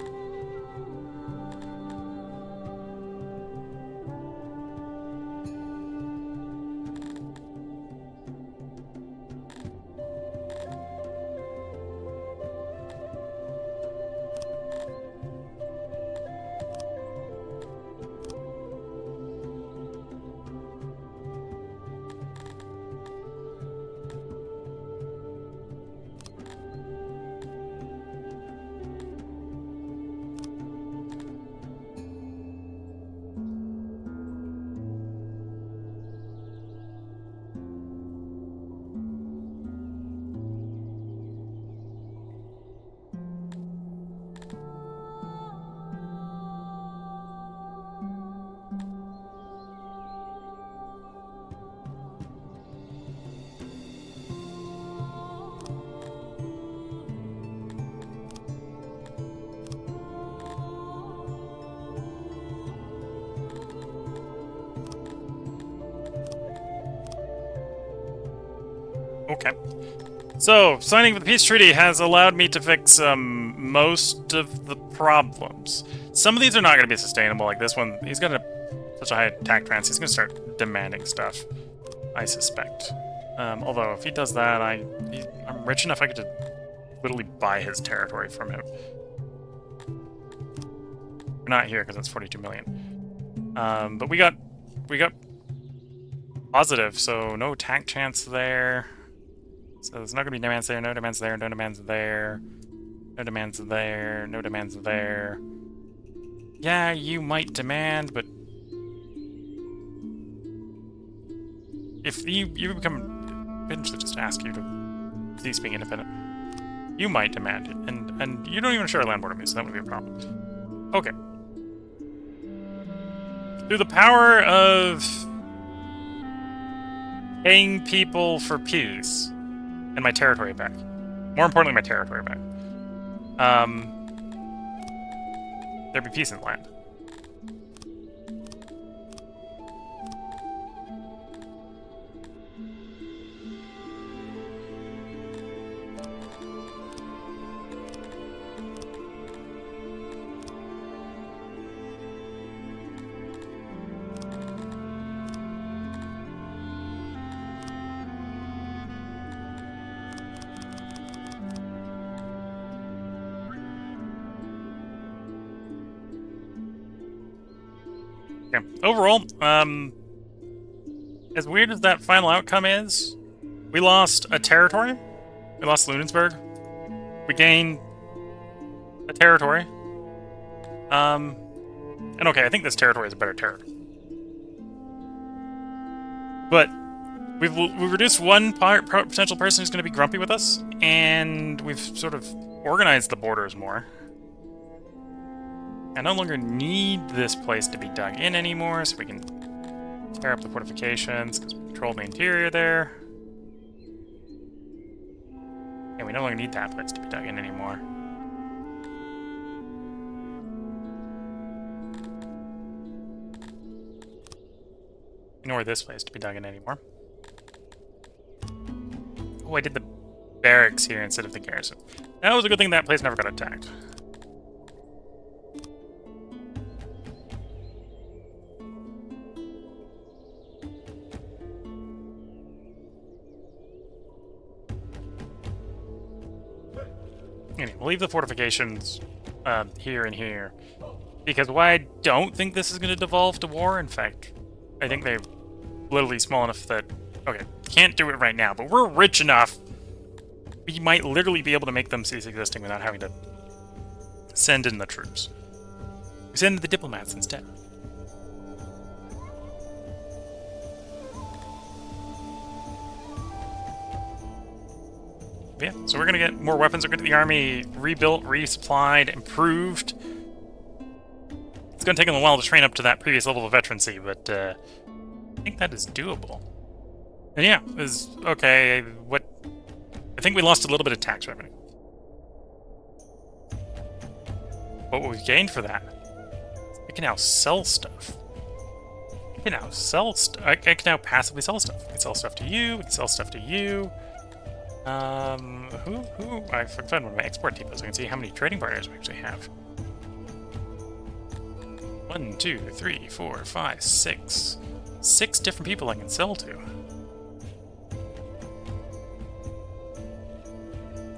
Okay. So, signing the peace treaty has allowed me to fix most of the problems. Some of these are not going to be sustainable, like this one. He's got such a high attack trance, he's going to start demanding stuff, I suspect. Although, if he does that, I'm rich enough I could just literally buy his territory from him. We're not here, because that's 42 million. But we got positive, so no attack chance there. So there's not going to be demands there, no demands there, no demands there, no demands there, no demands there. Yeah, you might demand, but if you become, eventually just ask you to cease being independent. You might demand it, and you don't even share a land border with me, so that would be a problem. Okay. Through the power of paying people for peace. And my territory back. More importantly, my territory back. There'd be peace in the land. Okay. Overall, as weird as that final outcome is, we lost a territory. We lost Lunensburg. We gained a territory. And okay, I think this territory is a better territory. But we've reduced one potential person who's going to be grumpy with us, and we've sort of organized the borders more. I no longer need this place to be dug in anymore, so we can tear up the fortifications, because we control the interior there. And we no longer need that place to be dug in anymore. Nor this place to be dug in anymore. Oh, I did the barracks here instead of the garrison. That was a good thing that place never got attacked. Anyway, we'll leave the fortifications here and here. Because why I don't think this is going to devolve to war, in fact, I think they're literally small enough that... Okay, can't do it right now, but we're rich enough. We might literally be able to make them cease existing without having to send in the troops. We send the diplomats instead. Yeah, so we're going to get more weapons. We're going to get the army rebuilt, resupplied, improved. It's going to take them a while to train up to that previous level of veterancy, but I think that is doable. And yeah, is okay. I think we lost a little bit of tax revenue. what we've gained for that. I can now sell stuff. I can now sell stuff. I can now passively sell stuff. We can sell stuff to you. We can sell stuff to you. Who? I found one of my export depots. I can see how many trading partners we actually have. 1, 2, 3, 4, 5, 6. 6 different people I can sell to.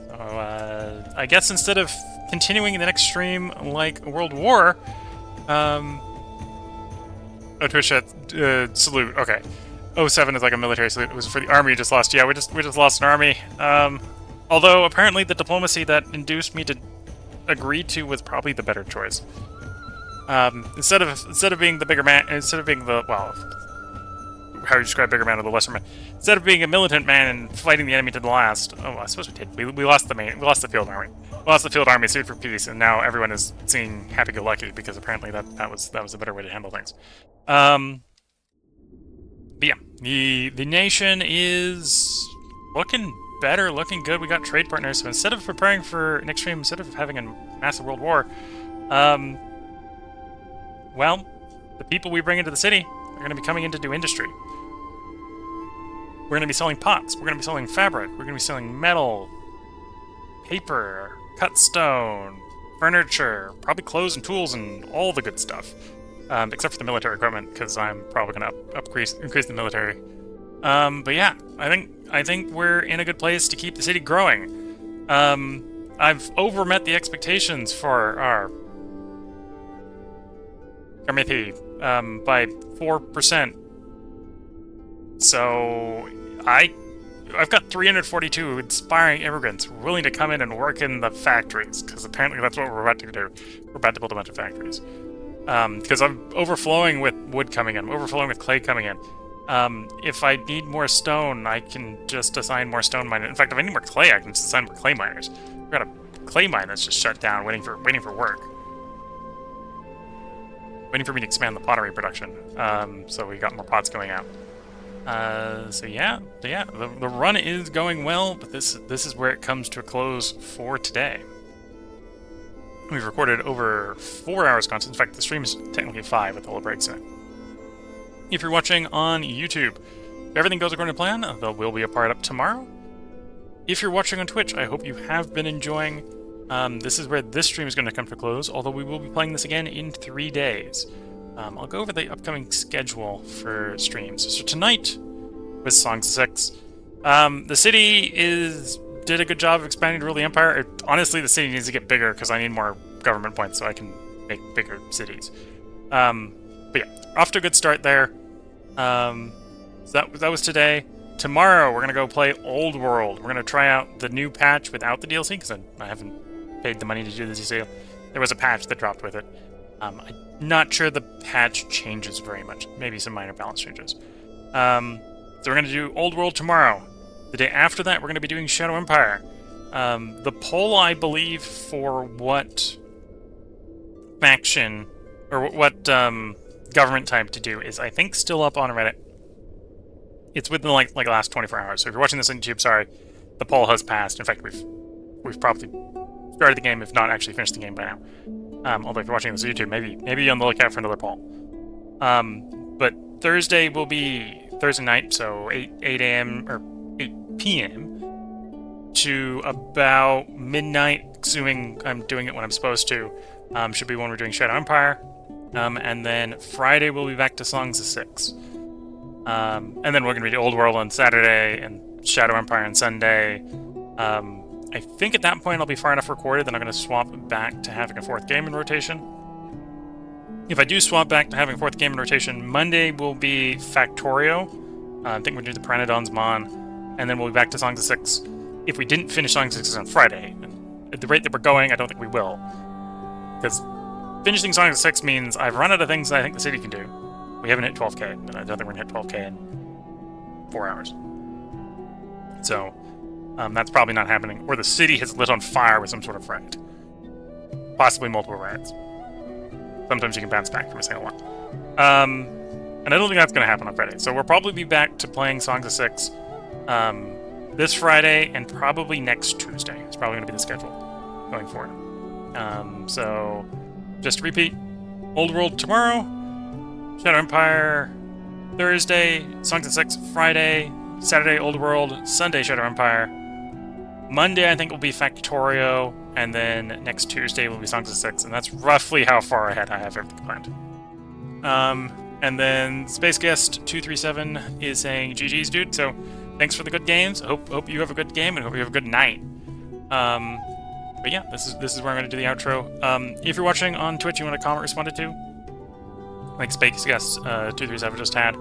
So, I guess instead of continuing the next stream like World War, oh, Twitch chat, salute. Okay. 07 is like a military salute. It was for the army you just lost. Yeah, we just lost an army. Although apparently the diplomacy that induced me to agree to was probably the better choice. Instead of being the bigger man, instead of being the, well, how you describe bigger man or the lesser man, instead of being a militant man and fighting the enemy to the last. Oh, I suppose we did. We lost the field army. We lost the field army, sued for peace, and now everyone is seeing happy-go-lucky because apparently that was the better way to handle things. But yeah, the nation is looking better, looking good. We got trade partners, so instead of preparing for an extreme, instead of having a massive world war, well, the people we bring into the city are going to be coming in to do industry. We're going to be selling pots. We're going to be selling fabric. We're going to be selling metal, paper, cut stone, furniture, probably clothes and tools and all the good stuff. Except for the military equipment, because I'm probably going to increase the military. But yeah, I think we're in a good place to keep the city growing. I've overmet the expectations for our Garthimi by 4%. So I've got 342 inspiring immigrants willing to come in and work in the factories, because apparently that's what we're about to do. We're about to build a bunch of factories. Because I'm overflowing with wood coming in, overflowing with clay coming in. If I need more stone, I can just assign more stone miners. In fact, if I need more clay, I can just assign more clay miners. We've got a clay mine that's just shut down, waiting for work. Waiting for me to expand the pottery production. So we got more pots going out. So yeah, the run is going well, but this is where it comes to a close for today. We've recorded over 4 hours content. In fact, the stream is technically 5 with all the breaks in it. If you're watching on YouTube, if everything goes according to plan, there will be a part up tomorrow. If you're watching on Twitch, I hope you have been enjoying. This is where this stream is going to come to a close, although we will be playing this again in 3 days. I'll go over the upcoming schedule for streams. So tonight, with Songs 6, the city did a good job of expanding to rule the Empire. Honestly, the city needs to get bigger because I need more government points so I can make bigger cities. But yeah, off to a good start there. So that was today. Tomorrow, we're going to go play Old World. We're going to try out the new patch without the DLC because I haven't paid the money to do the DLC. There was a patch that dropped with it. I'm not sure the patch changes very much. Maybe some minor balance changes. So we're going to do Old World tomorrow. The day after that, we're going to be doing Shadow Empire. The poll, I believe, for what faction or what government type to do is, I think, still up on Reddit. It's within like the last 24 hours. So if you're watching this on YouTube, sorry, the poll has passed. In fact, we've probably started the game, if not actually finished the game by now. Although if you're watching this on YouTube, maybe on the lookout for another poll. But Thursday will be Thursday night, so 8 a.m. or 8 p.m. to about midnight, assuming I'm doing it when I'm supposed to. Should be when we're doing Shadow Empire. And then Friday we'll be back to Songs of 6. And then we're going to be Old World on Saturday and Shadow Empire on Sunday. I think at that point I'll be far enough recorded that I'm going to swap back to having a 4th game in rotation. If I do swap back to having a 4th game in rotation, Monday will be Factorio. I think we'll do the Pteranodons Mon, and then we'll be back to Songs of 6. If we didn't finish Songs of 6 on Friday, at the rate that we're going, I don't think we will. Because finishing Songs of 6 means I've run out of things that I think the city can do. We haven't hit 12k, and I don't think we're going to hit 12k in 4 hours. So, that's probably not happening. Or the city has lit on fire with some sort of riot. Possibly multiple riots. Sometimes you can bounce back from a single one. And I don't think that's going to happen on Friday. So we'll probably be back to playing Songs of 6 this Friday and probably next Tuesday. It's probably going to be the schedule going forward. So just to repeat, Old World tomorrow, Shadow Empire Thursday, Songs of Six Friday, Saturday Old World, Sunday Shadow Empire. Monday I think will be Factorio, and then next Tuesday will be Songs of Six, and that's roughly how far ahead I have everything planned. And then Space Guest 237 is saying GG's, dude. So thanks for the good games. Hope you have a good game and hope you have a good night. But yeah, this is where I'm going to do the outro. If you're watching on Twitch, you want a comment responded to, like Space Guest 237 just had.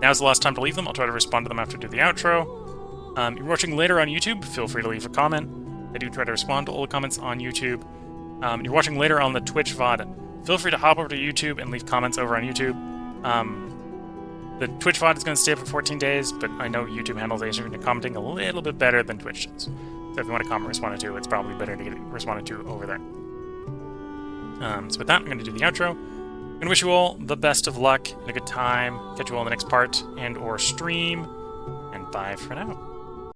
Now's the last time to leave them. I'll try to respond to them after I do the outro. If you're watching later on YouTube, feel free to leave a comment. I do try to respond to all the comments on YouTube. If you're watching later on the Twitch VOD, feel free to hop over to YouTube and leave comments over on YouTube. The Twitch VOD is going to stay up for 14 days, but I know YouTube handles asynchronous commenting a little bit better than Twitch does. So if you want to comment responded to, it's probably better to get it responded to over there. So with that, I'm going to do the outro. I'm going to wish you all the best of luck and a good time. Catch you all in the next part and or stream. And bye for now.